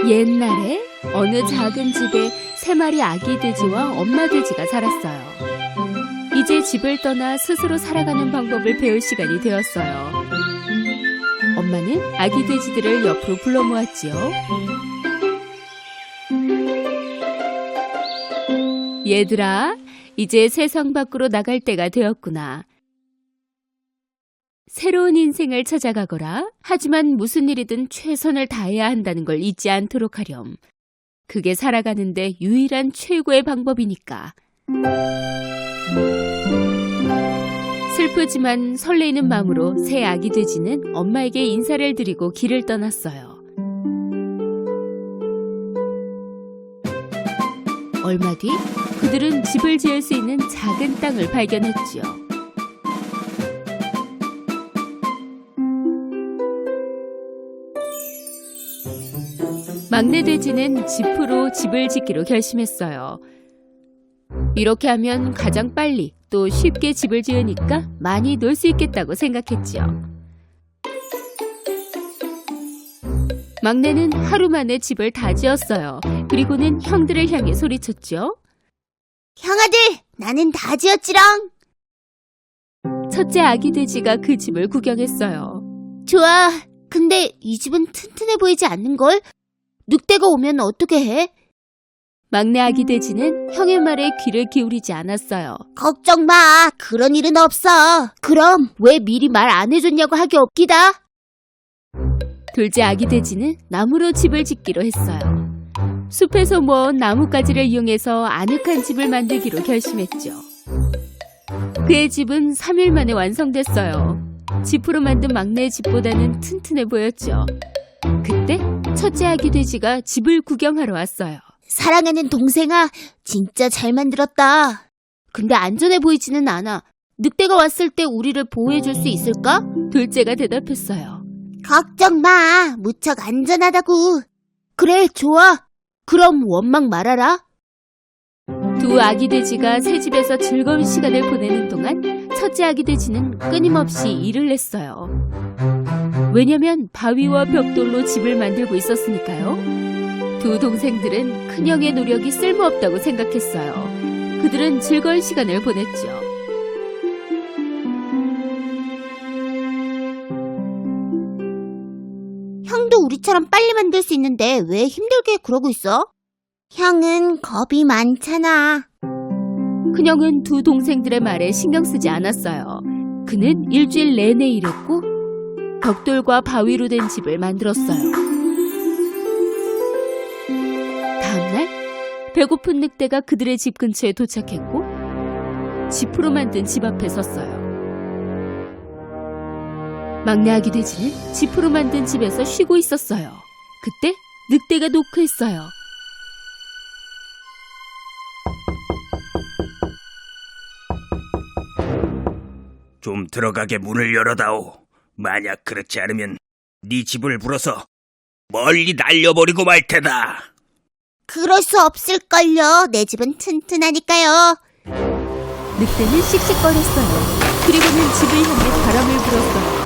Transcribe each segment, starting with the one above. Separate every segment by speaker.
Speaker 1: 옛날에 어느 작은 집에 3마리 아기 돼지와 엄마 돼지가 살았어요. 이제 집을 떠나 스스로 살아가는 방법을 배울 시간이 되었어요. 엄마는 아기 돼지들을 옆으로 불러 모았지요. 얘들아, 이제 세상 밖으로 나갈 때가 되었구나. 새로운 인생을 찾아가거라. 하지만 무슨 일이든 최선을 다해야 한다는 걸 잊지 않도록 하렴. 그게 살아가는데 유일한 최고의 방법이니까. 슬프지만 설레이는 마음으로 새 아기 돼지는 엄마에게 인사를 드리고 길을 떠났어요. 얼마 뒤 그들은 집을 지을 수 있는 작은 땅을 발견했지요. 막내 돼지는 지프로 집을 짓기로 결심했어요. 이렇게 하면 가장 빨리 또 쉽게 집을 지으니까 많이 놀 수 있겠다고 생각했지요. 막내는 하루 만에 집을 다 지었어요. 그리고는 형들을 향해 소리쳤죠.
Speaker 2: 형아들, 나는 다 지었지롱.
Speaker 1: 첫째 아기 돼지가 그 집을 구경했어요.
Speaker 2: 좋아, 근데 이 집은 튼튼해 보이지 않는걸? 늑대가 오면 어떻게 해?
Speaker 1: 막내 아기 돼지는 형의 말에 귀를 기울이지 않았어요.
Speaker 2: 걱정 마, 그런 일은 없어. 그럼 왜 미리 말 안 해줬냐고 하기 없기다.
Speaker 1: 둘째 아기 돼지는 나무로 집을 짓기로 했어요. 숲에서 모은 나뭇가지를 이용해서 아늑한 집을 만들기로 결심했죠. 그의 집은 3일 만에 완성됐어요. 지프로 만든 막내의 집보다는 튼튼해 보였죠. 그때 첫째 아기 돼지가 집을 구경하러 왔어요.
Speaker 2: 사랑하는 동생아, 진짜 잘 만들었다. 근데 안전해 보이지는 않아. 늑대가 왔을 때 우리를 보호해줄 수 있을까?
Speaker 1: 둘째가 대답했어요.
Speaker 2: 걱정 마, 무척 안전하다고. 그래, 좋아. 그럼 원망 말아라.
Speaker 1: 두 아기 돼지가 새 집에서 즐거운 시간을 보내는 동안 첫째 아기 돼지는 끊임없이 일을 했어요. 왜냐면 바위와 벽돌로 집을 만들고 있었으니까요. 두 동생들은 큰형의 노력이 쓸모없다고 생각했어요. 그들은 즐거운 시간을 보냈죠.
Speaker 2: 형도 우리처럼 빨리 만들 수 있는데 왜 힘들게 그러고 있어? 형은 겁이 많잖아.
Speaker 1: 큰형은 두 동생들의 말에 신경 쓰지 않았어요. 그는 일주일 내내 일했고 벽돌과 바위로 된 집을 만들었어요. 다음날 배고픈 늑대가 그들의 집 근처에 도착했고 지프로 만든 집 앞에 섰어요. 막내 아기 돼지는 지프로 만든 집에서 쉬고 있었어요. 그때 늑대가 노크했어요.
Speaker 3: 좀 들어가게 문을 열어다오. 만약 그렇지 않으면 네 집을 불어서 멀리 날려버리고 말 테다.
Speaker 2: 그럴 수 없을걸요. 내 집은 튼튼하니까요.
Speaker 1: 늑대는 씩씩거렸어요. 그리고는 집을 향해 바람을 불었어요.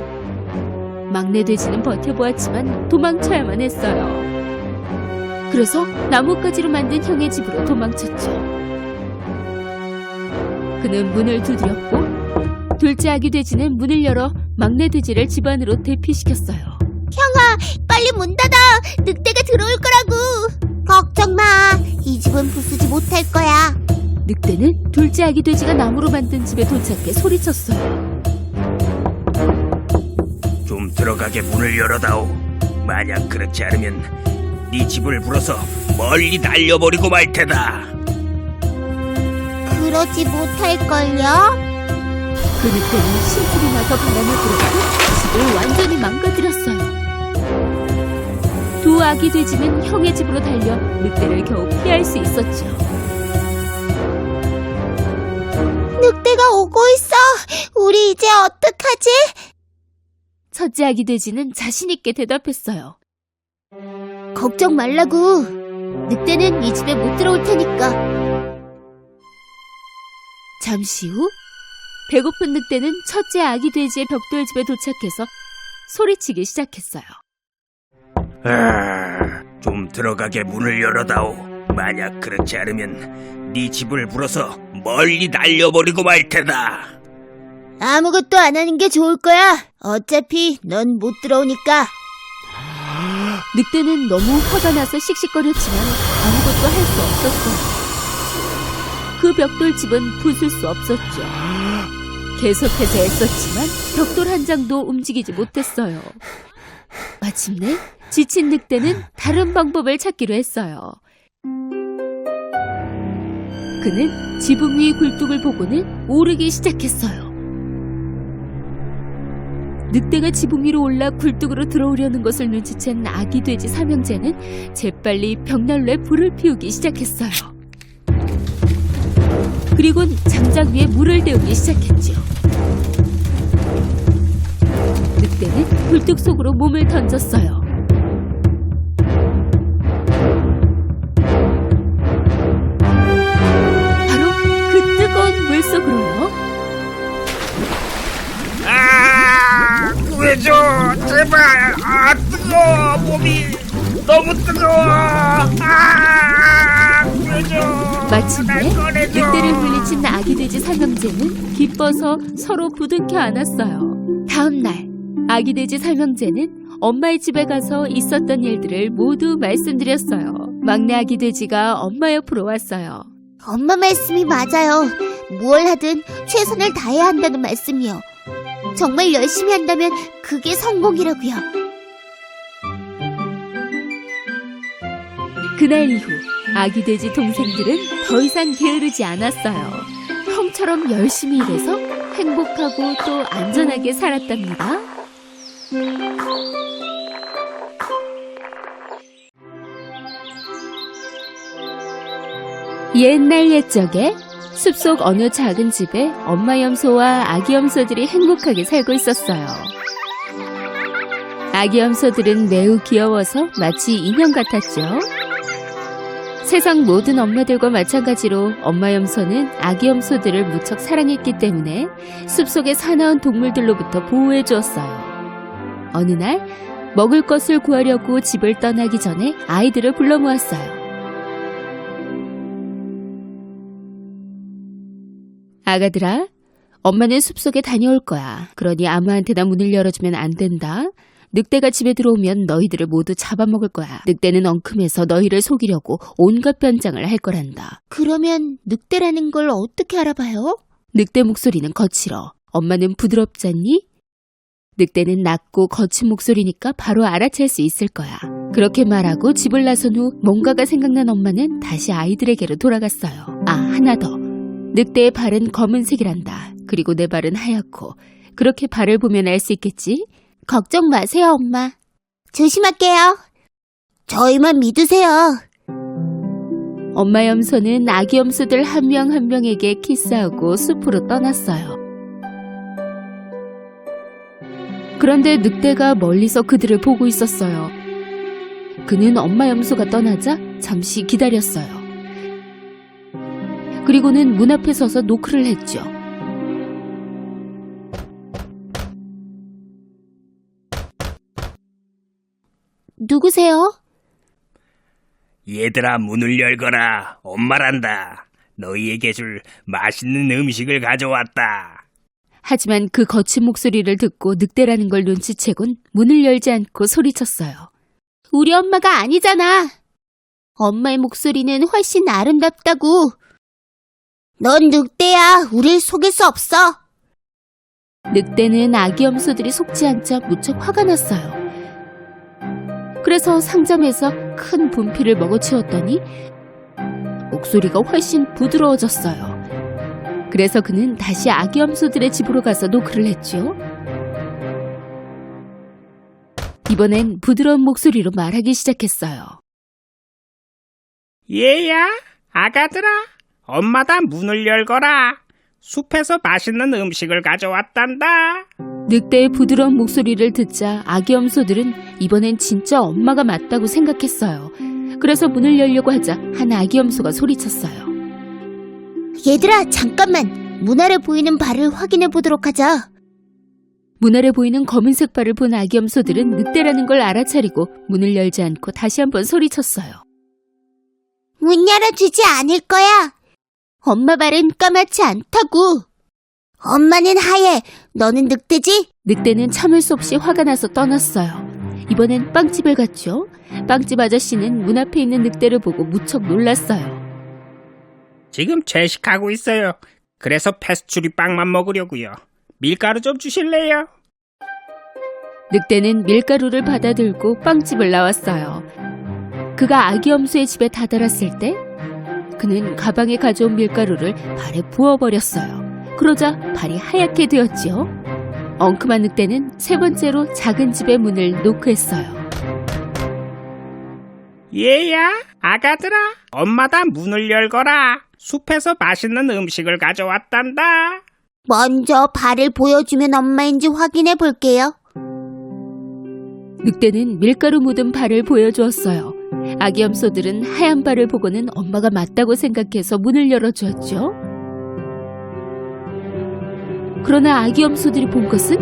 Speaker 1: 막내 돼지는 버텨보았지만 도망쳐야만 했어요. 그래서 나뭇가지로 만든 형의 집으로 도망쳤죠. 그는 문을 두드렸고 둘째 아기 돼지는 문을 열어 막내 돼지를 집 안으로 대피시켰어요.
Speaker 2: 형아, 빨리 문 닫아. 늑대가 들어올 거라고. 걱정 마. 이 집은 부수지 못할 거야.
Speaker 1: 늑대는 둘째 아기 돼지가 나무로 만든 집에 도착해 소리쳤어요.
Speaker 3: 좀 들어가게 문을 열어다오. 만약 그렇지 않으면 네 집을 불어서 멀리 날려버리고 말 테다.
Speaker 2: 그러지 못할걸요?
Speaker 1: 그 늑대는 심술이 나서 바람을 불었고 집을 완전히 망가뜨렸어요. 두 아기 돼지는 형의 집으로 달려 늑대를 겨우 피할 수 있었죠.
Speaker 2: 늑대가 오고 있어. 우리 이제 어떡하지?
Speaker 1: 첫째 아기 돼지는 자신 있게 대답했어요.
Speaker 2: 걱정 말라고. 늑대는 이 집에 못 들어올 테니까.
Speaker 1: 잠시 후 배고픈 늑대는 첫째 아기 돼지의 벽돌집에 도착해서 소리치기 시작했어요.
Speaker 3: 좀 들어가게 문을 열어다오. 만약 그렇지 않으면 네 집을 불어서 멀리 날려버리고 말 테다.
Speaker 2: 아무것도 안 하는 게 좋을 거야. 어차피 넌 못 들어오니까.
Speaker 1: 늑대는 너무 화가 나서 씩씩거렸지만 아무것도 할 수 없었어요. 그 벽돌집은 부술 수 없었죠. 계속해서 애썼지만 벽돌 한 장도 움직이지 못했어요. 마침내 지친 늑대는 다른 방법을 찾기로 했어요. 그는 지붕 위 굴뚝을 보고는 오르기 시작했어요. 늑대가 지붕 위로 올라 굴뚝으로 들어오려는 것을 눈치챈 아기 돼지 삼형제는 재빨리 벽난로에 불을 피우기 시작했어요. 그리곤 장작 위에 물을 데우기 시작했죠. 늑대는 굴뚝 속으로 몸을 던졌어요. 바로 그 뜨거운 물 속으로요.
Speaker 3: 구해줘, 제발. 뜨거워. 몸이 너무 뜨거워. 구해줘.
Speaker 1: 마침내
Speaker 3: 날 꺼내줘.
Speaker 1: 늑대를 물리친 아기 돼지 삼형제는 기뻐서 서로 부둥켜 안았어요. 다음 날 아기 돼지 삼형제는 엄마의 집에 가서 있었던 일들을 모두 말씀드렸어요. 막내 아기 돼지가 엄마 옆으로 왔어요.
Speaker 2: 엄마 말씀이 맞아요. 무얼 하든 최선을 다해야 한다는 말씀이요. 정말 열심히 한다면 그게 성공이라고요.
Speaker 1: 그날 이후 아기 돼지 동생들은 더 이상 게으르지 않았어요. 형처럼 열심히 일해서 행복하고 또 안전하게 살았답니다. 옛날 옛적에 숲속 어느 작은 집에 엄마 염소와 아기 염소들이 행복하게 살고 있었어요. 아기 염소들은 매우 귀여워서 마치 인형 같았죠. 세상 모든 엄마들과 마찬가지로 엄마 염소는 아기 염소들을 무척 사랑했기 때문에 숲속의 사나운 동물들로부터 보호해 주었어요. 어느 날 먹을 것을 구하려고 집을 떠나기 전에 아이들을 불러 모았어요. 아가들아, 엄마는 숲속에 다녀올 거야. 그러니 아무한테나 문을 열어주면 안 된다. 늑대가 집에 들어오면 너희들을 모두 잡아먹을 거야. 늑대는 엉큼해서 너희를 속이려고 온갖 변장을 할 거란다.
Speaker 2: 그러면 늑대라는 걸 어떻게 알아봐요?
Speaker 1: 늑대 목소리는 거칠어. 엄마는 부드럽잖니? 늑대는 낮고 거친 목소리니까 바로 알아챌 수 있을 거야. 그렇게 말하고 집을 나선 후 뭔가가 생각난 엄마는 다시 아이들에게로 돌아갔어요. 아, 하나 더. 늑대의 발은 검은색이란다. 그리고 내 발은 하얗고. 그렇게 발을 보면 알 수 있겠지?
Speaker 2: 걱정 마세요, 엄마. 조심할게요. 저희만 믿으세요.
Speaker 1: 엄마 염소는 아기 염소들 한 명 한 명에게 키스하고 숲으로 떠났어요. 그런데 늑대가 멀리서 그들을 보고 있었어요. 그는 엄마 염소가 떠나자 잠시 기다렸어요. 그리고는 문 앞에 서서 노크를 했죠.
Speaker 2: 누구세요?
Speaker 3: 얘들아, 문을 열거라. 엄마란다. 너희에게 줄 맛있는 음식을 가져왔다.
Speaker 1: 하지만 그 거친 목소리를 듣고 늑대라는 걸 눈치채곤 문을 열지 않고 소리쳤어요.
Speaker 2: 우리 엄마가 아니잖아. 엄마의 목소리는 훨씬 아름답다고. 넌 늑대야. 우릴 속일 수 없어.
Speaker 1: 늑대는 아기 염소들이 속지 않자 무척 화가 났어요. 그래서 상점에서 큰 분필을 먹어치웠더니 목소리가 훨씬 부드러워졌어요. 그래서 그는 다시 아기 염소들의 집으로 가서 노크를 했죠. 이번엔 부드러운 목소리로 말하기 시작했어요.
Speaker 3: 얘야, 아가들아, 엄마다 문을 열거라. 숲에서 맛있는 음식을 가져왔단다.
Speaker 1: 늑대의 부드러운 목소리를 듣자 아기 염소들은 이번엔 진짜 엄마가 맞다고 생각했어요. 그래서 문을 열려고 하자 한 아기 염소가 소리쳤어요.
Speaker 2: 얘들아, 잠깐만. 문 아래 보이는 발을 확인해 보도록 하자.
Speaker 1: 문 아래 보이는 검은색 발을 본 아기 염소들은 늑대라는 걸 알아차리고 문을 열지 않고 다시 한번 소리쳤어요.
Speaker 2: 문 열어주지 않을 거야. 엄마 발은 까맣지 않다고. 엄마는 하얘. 너는 늑대지?
Speaker 1: 늑대는 참을 수 없이 화가 나서 떠났어요. 이번엔 빵집을 갔죠. 빵집 아저씨는 문 앞에 있는 늑대를 보고 무척 놀랐어요.
Speaker 3: 지금 채식하고 있어요. 그래서 페스츄리 빵만 먹으려고요. 밀가루 좀 주실래요?
Speaker 1: 늑대는 밀가루를 받아들고 빵집을 나왔어요. 그가 아기 염소의 집에 다다랐을 때 그는 가방에 가져온 밀가루를 발에 부어버렸어요. 그러자 발이 하얗게 되었지요. 엉큼한 늑대는 세 번째로 작은 집의 문을 노크했어요.
Speaker 3: 얘야, 아가들아, 엄마다 문을 열거라. 숲에서 맛있는 음식을 가져왔단다.
Speaker 2: 먼저 발을 보여주면 엄마인지 확인해 볼게요.
Speaker 1: 늑대는 밀가루 묻은 발을 보여주었어요. 아기 염소들은 하얀 발을 보고는 엄마가 맞다고 생각해서 문을 열어주었죠. 그러나 아기 염소들이 본 것은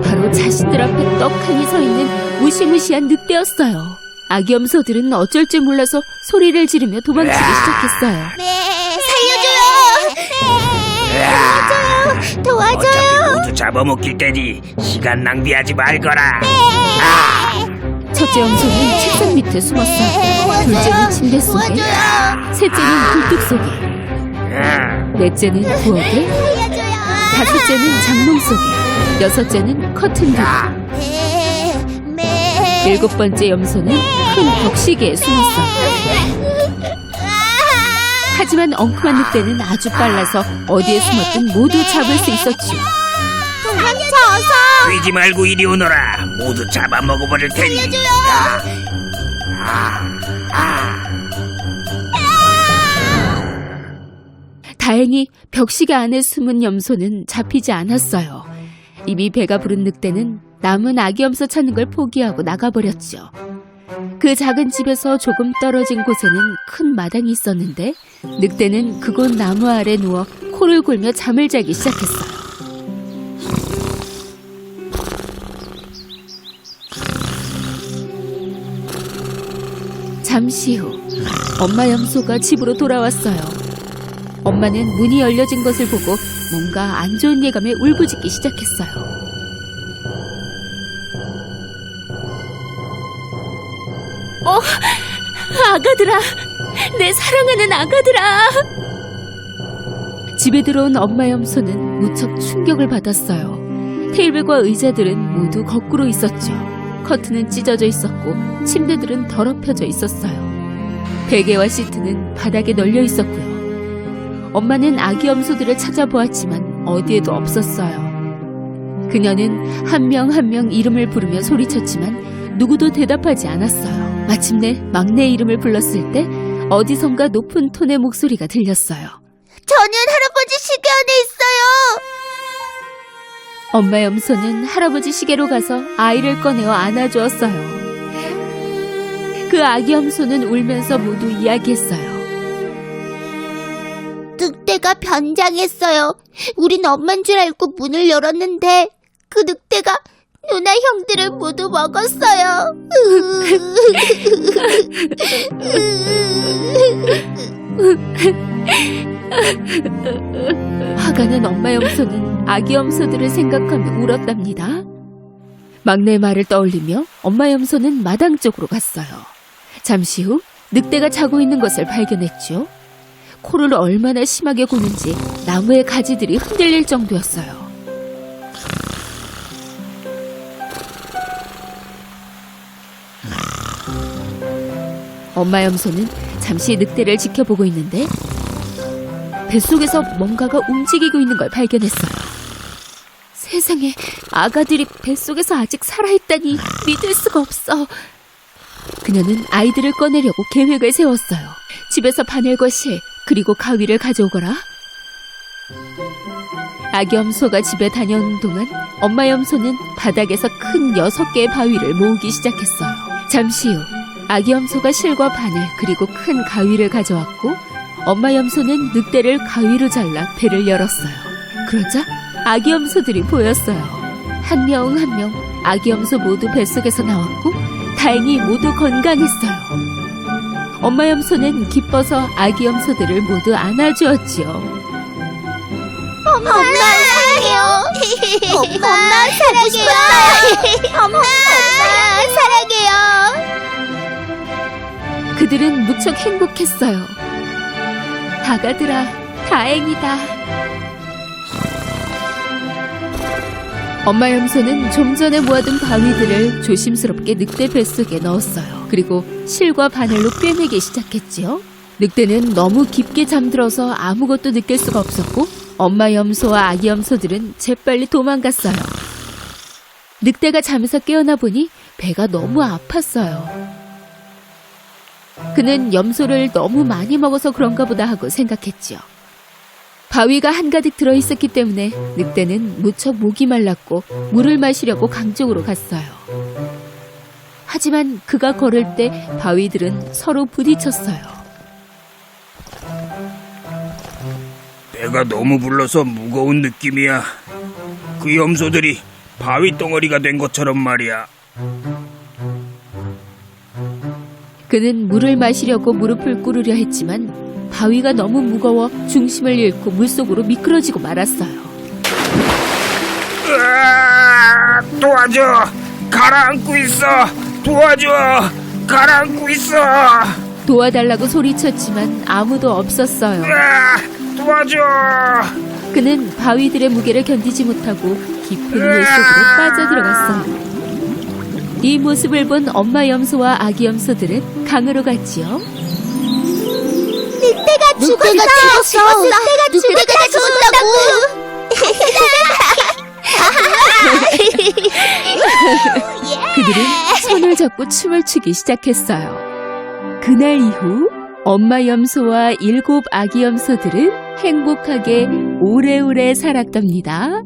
Speaker 1: 바로 자신들 앞에 떡하니 서 있는 무시무시한 늑대였어요. 아기 염소들은 어쩔 줄 몰라서 소리를 지르며 도망치기 시작했어요.
Speaker 2: 살려줘요! 도와줘요!
Speaker 3: 어차피 모두 잡아먹힐 테니 시간 낭비하지 말거라.
Speaker 1: 첫째 염소는 책상 밑에 숨었어요. 둘째는 침대 속에, 셋째는 굴뚝 속에, 넷째는 부엌에, 다섯째는 장롱 속에, 여섯째는 커튼 뒤에, 일곱 번째 염소는 큰 벽시계에 숨었어요. 하지만 엉큼한 늑대는 아주 빨라서 어디에 숨었든 모두 잡을 수 있었죠.
Speaker 2: 도망쳐서!
Speaker 3: 뛰지 말고 이리 오너라. 모두 잡아먹어버릴 테니.
Speaker 1: 다행히 벽시계 안에 숨은 염소는 잡히지 않았어요. 이미 배가 부른 늑대는 남은 아기 염소 찾는 걸 포기하고 나가버렸죠. 그 작은 집에서 조금 떨어진 곳에는 큰 마당이 있었는데 늑대는 그곳 나무 아래 누워 코를 골며 잠을 자기 시작했어요. 잠시 후 엄마 염소가 집으로 돌아왔어요. 엄마는 문이 열려진 것을 보고 뭔가 안 좋은 예감에 울부짖기 시작했어요. 아가들아! 내 사랑하는 아가들아! 집에 들어온 엄마 염소는 무척 충격을 받았어요. 테이블과 의자들은 모두 거꾸로 있었죠. 커튼은 찢어져 있었고 침대들은 더럽혀져 있었어요. 베개와 시트는 바닥에 널려 있었고요. 엄마는 아기 염소들을 찾아보았지만 어디에도 없었어요. 그녀는 한 명 한 명 이름을 부르며 소리쳤지만 누구도 대답하지 않았어요. 마침내 막내 이름을 불렀을 때 어디선가 높은 톤의 목소리가 들렸어요.
Speaker 2: 저는 할아버지 시계 안에 있어요!
Speaker 1: 엄마 염소는 할아버지 시계로 가서 아이를 꺼내어 안아주었어요. 그 아기 염소는 울면서 모두 이야기했어요.
Speaker 2: 늑대가 변장했어요. 우린 엄만 줄 알고 문을 열었는데 그 늑대가 누나 형들을 모두 먹었어요.
Speaker 1: 화가 난 엄마 염소는 아기 염소들을 생각하며 울었답니다. 막내의 말을 떠올리며 엄마 염소는 마당 쪽으로 갔어요. 잠시 후 늑대가 자고 있는 것을 발견했죠. 코를 얼마나 심하게 고는지 나무의 가지들이 흔들릴 정도였어요. 엄마 염소는 잠시 늑대를 지켜보고 있는데 뱃속에서 뭔가가 움직이고 있는 걸 발견했어요. 세상에, 아가들이 뱃속에서 아직 살아있다니 믿을 수가 없어. 그녀는 아이들을 꺼내려고 계획을 세웠어요. 집에서 바늘과 실, 그리고 가위를 가져오거라. 아기 염소가 집에 다녀오는 동안 엄마 염소는 바닥에서 큰 6개의 바위를 모으기 시작했어요. 잠시 후 아기 염소가 실과 바늘 그리고 큰 가위를 가져왔고 엄마 염소는 늑대를 가위로 잘라 배를 열었어요. 그러자 아기 염소들이 보였어요. 한 명 한 명 아기 염소 모두 뱃속에서 나왔고 다행히 모두 건강했어요. 엄마 염소는 기뻐서 아기 염소들을 모두 안아주었지요.
Speaker 2: 엄마 사랑해요. 엄마 사랑해요. 엄마 사랑해요.
Speaker 1: 그들은 무척 행복했어요. 아가들아, 다행이다. 엄마 염소는 좀 전에 모아둔 바위들을 조심스럽게 늑대 뱃속에 넣었어요. 그리고 실과 바늘로 꿰매기 시작했지요. 늑대는 너무 깊게 잠들어서 아무것도 느낄 수가 없었고 엄마 염소와 아기 염소들은 재빨리 도망갔어요. 늑대가 잠에서 깨어나 보니 배가 너무 아팠어요. 그는 염소를 너무 많이 먹어서 그런가 보다 하고 생각했지요. 바위가 한가득 들어있었기 때문에 늑대는 무척 목이 말랐고 물을 마시려고 강 쪽으로 갔어요. 하지만 그가 걸을 때 바위들은 서로 부딪혔어요.
Speaker 3: 배가 너무 불러서 무거운 느낌이야. 그 염소들이 바위 덩어리가 된 것처럼 말이야.
Speaker 1: 그는 물을 마시려고 무릎을 꿇으려 했지만 바위가 너무 무거워 중심을 잃고 물속으로 미끄러지고 말았어요.
Speaker 3: 으아, 도와줘! 가라앉고 있어! 도와줘! 가라앉고 있어!
Speaker 1: 도와달라고 소리쳤지만 아무도 없었어요.
Speaker 3: 으아, 도와줘!
Speaker 1: 그는 바위들의 무게를 견디지 못하고 깊은 물속으로 빠져들어갔어요. 이 모습을 본 엄마 염소와 아기 염소들은 강으로 갔지요.
Speaker 2: 늑대가 죽었어. 늑대가 죽었다고.
Speaker 1: 그들은 손을 잡고 춤을 추기 시작했어요. 그날 이후 엄마 염소와 7 아기 염소들은 행복하게 오래오래 살았답니다.